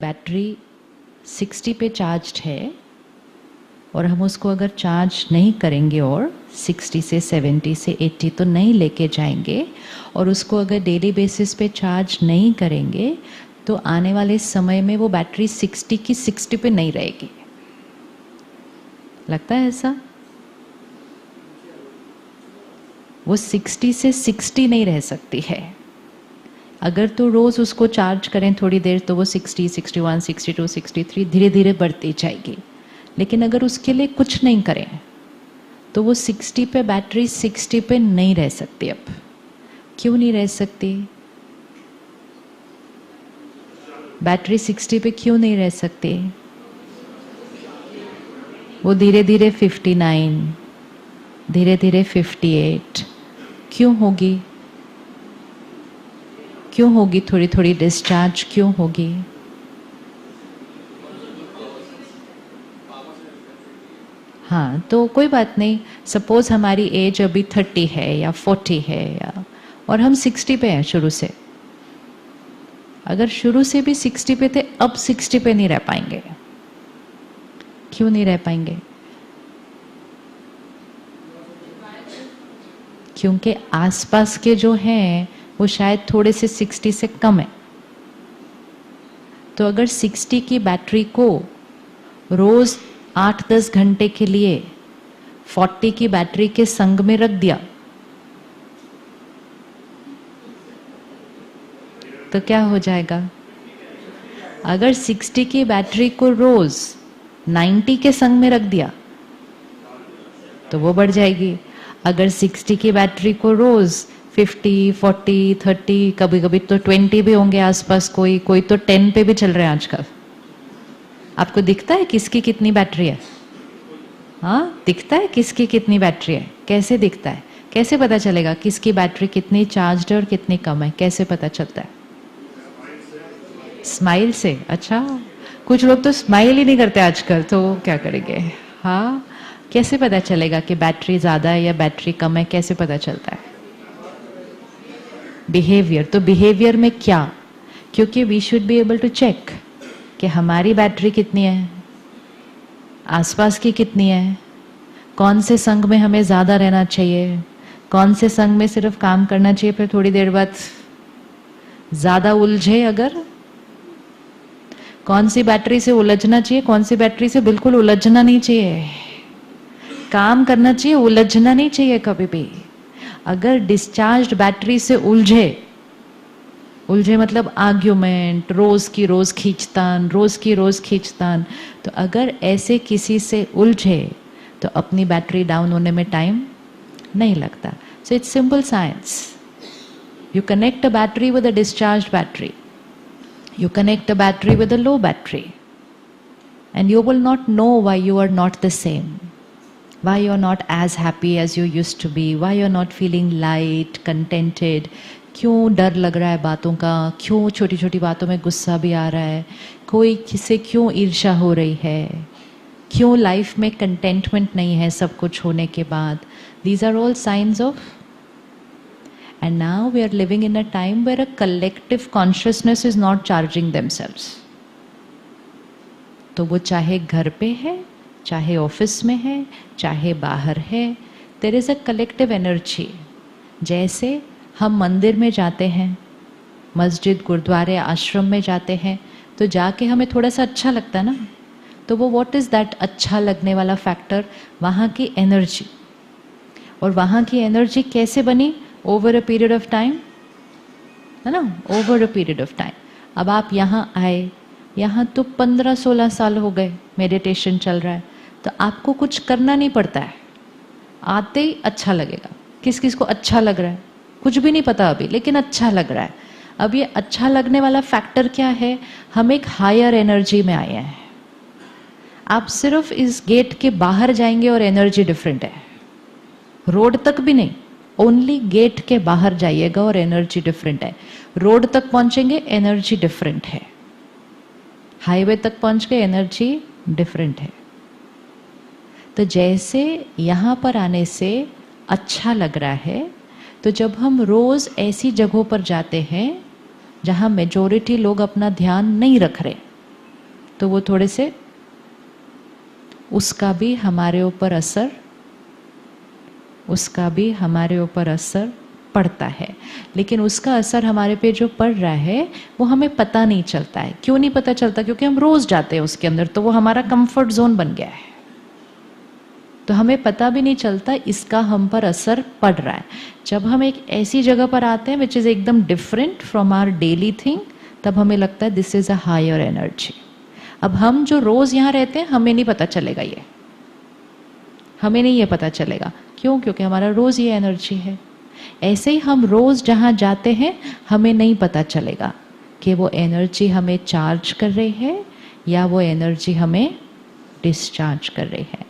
Battery 60 पे charged है और हम उसको अगर चार्ज नहीं करेंगे और 60 से 70 से 80 तो नहीं लेके जाएंगे और उसको अगर डेली बेसिस पे चार्ज नहीं करेंगे तो आने वाले समय में वो बैटरी 60 की 60 पे नहीं रहेगी। लगता है ऐसा? वो 60 से 60 नहीं रह सकती है। अगर तो रोज़ उसको चार्ज करें थोड़ी देर तो वो 60, 61, 62, 63 धीरे धीरे बढ़ती जाएगी। लेकिन अगर उसके लिए कुछ नहीं करें तो वो 60 पे बैटरी 60 पे नहीं रह सकती। अब क्यों नहीं रह सकती? बैटरी 60 पे क्यों नहीं रह सकती? वो धीरे धीरे 59, धीरे धीरे 58 क्यों होगी? क्यों होगी? थोड़ी थोड़ी डिस्चार्ज क्यों होगी? हाँ, तो कोई बात नहीं। सपोज हमारी एज अभी 30 है या 40 है या और हम 60 पे हैं शुरू से। अगर शुरू से भी 60 पे थे, अब 60 पे नहीं रह पाएंगे। क्यों नहीं रह पाएंगे? क्योंकि आसपास के जो हैं वो शायद थोड़े से 60 से कम है। तो अगर 60 की बैटरी को रोज 8-10 घंटे के लिए 40 की बैटरी के संग में रख दिया तो क्या हो जाएगा? अगर 60 की बैटरी को रोज 90 के संग में रख दिया तो वो बढ़ जाएगी। अगर 60 की बैटरी को रोज 50, 40, 30, कभी कभी तो 20 भी होंगे आसपास, कोई कोई तो 10 पे भी चल रहे हैं आजकल। आपको दिखता है किसकी कितनी बैटरी है? हाँ, दिखता है किसकी कितनी बैटरी है? कैसे दिखता है? कैसे पता चलेगा किसकी बैटरी कितनी चार्ज्ड है और कितनी कम है? कैसे पता चलता है? स्माइल से। अच्छा, कुछ लोग तो स्माइल ही नहीं करते आजकल, तो क्या करेंगे? हाँ, कैसे पता चलेगा कि बैटरी ज़्यादा है या बैटरी कम है? कैसे पता चलता है? बिहेवियर। तो बिहेवियर में क्या? क्योंकि we should be able to check कि हमारी बैटरी कितनी है, आसपास की कितनी है, कौन से संग में हमें ज़्यादा रहना चाहिए, कौन से संग में सिर्फ काम करना चाहिए, फिर थोड़ी देर बाद ज़्यादा उलझे अगर, कौन सी बैटरी से उलझना चाहिए, कौन सी बैटरी से बिल्कुल उलझना नहीं चाहिए, काम करना चाहिए, उलझना नहीं चाहिए कभी भी। अगर डिस्चार्ज्ड बैटरी से उलझे मतलब आर्ग्यूमेंट, रोज की रोज खींचतान, रोज की रोज खींचतान, तो अगर ऐसे किसी से उलझे तो अपनी बैटरी डाउन होने में टाइम नहीं लगता। So it's simple science. You connect a battery with a discharged battery, you connect a battery with a low battery and you will not know why you are not the same, why you are not as happy as you used to be, why you are not feeling light, contented, क्यों डर लग रहा है बातों का, क्यों छोटी छोटी बातों में गुस्सा भी आ रहा है, कोई किसे क्यों ईर्ष्या हो रही है, क्यों लाइफ में कंटेंटमेंट नहीं है सब कुछ होने के बाद। These are all signs of. And now we are living in a time where a collective consciousness is not charging themselves. तो वो चाहे घर पे है, चाहे ऑफिस में है, चाहे बाहर है, there is a collective energy. जैसे हम मंदिर में जाते हैं, मस्जिद, गुरुद्वारे, आश्रम में जाते हैं, तो जाके हमें थोड़ा सा अच्छा लगता है ना, तो वो what is that अच्छा लगने वाला फैक्टर? वहाँ की एनर्जी। और वहाँ की एनर्जी कैसे बनी? Over a period of time, है ना, over a period of time. अब आप यहाँ आए, यहाँ तो 15-16 साल हो गए मेडिटेशन चल रहा है, तो आपको कुछ करना नहीं पड़ता है, आते ही अच्छा लगेगा। किस किस को अच्छा लग रहा है? कुछ भी नहीं पता अभी, लेकिन अच्छा लग रहा है। अब ये अच्छा लगने वाला फैक्टर क्या है? हम एक हायर एनर्जी में आए हैं। आप सिर्फ इस गेट के बाहर जाएंगे और एनर्जी डिफरेंट है, रोड तक भी नहीं, ओनली गेट के बाहर जाइएगा और एनर्जी डिफरेंट है। रोड तक पहुंचेंगे, एनर्जी डिफरेंट है, हाईवे तक पहुंच गए, एनर्जी डिफरेंट है। तो जैसे यहाँ पर आने से अच्छा लग रहा है, तो जब हम रोज ऐसी जगहों पर जाते हैं जहाँ मेजॉरिटी लोग अपना ध्यान नहीं रख रहे, तो वो थोड़े से, उसका भी हमारे ऊपर असर पड़ता है। लेकिन उसका असर हमारे पे जो पड़ रहा है वो हमें पता नहीं चलता है। क्यों नहीं पता चलता? क्योंकि हम रोज जाते हैं उसके अंदर, तो वो हमारा कंफर्ट जोन बन गया है, तो हमें पता भी नहीं चलता इसका हम पर असर पड़ रहा है। जब हम एक ऐसी जगह पर आते हैं विच इज़ एकदम different from our daily thing, तब हमें लगता है this is a higher energy. अब हम जो रोज़ यहाँ रहते हैं हमें नहीं पता चलेगा, ये हमें नहीं ये पता चलेगा। क्यों? क्योंकि हमारा रोज़ ये एनर्जी है। ऐसे ही हम रोज़ जहाँ जाते हैं हमें नहीं पता चलेगा कि वो एनर्जी हमें चार्ज कर रही है या वो एनर्जी हमें डिस्चार्ज कर रही है।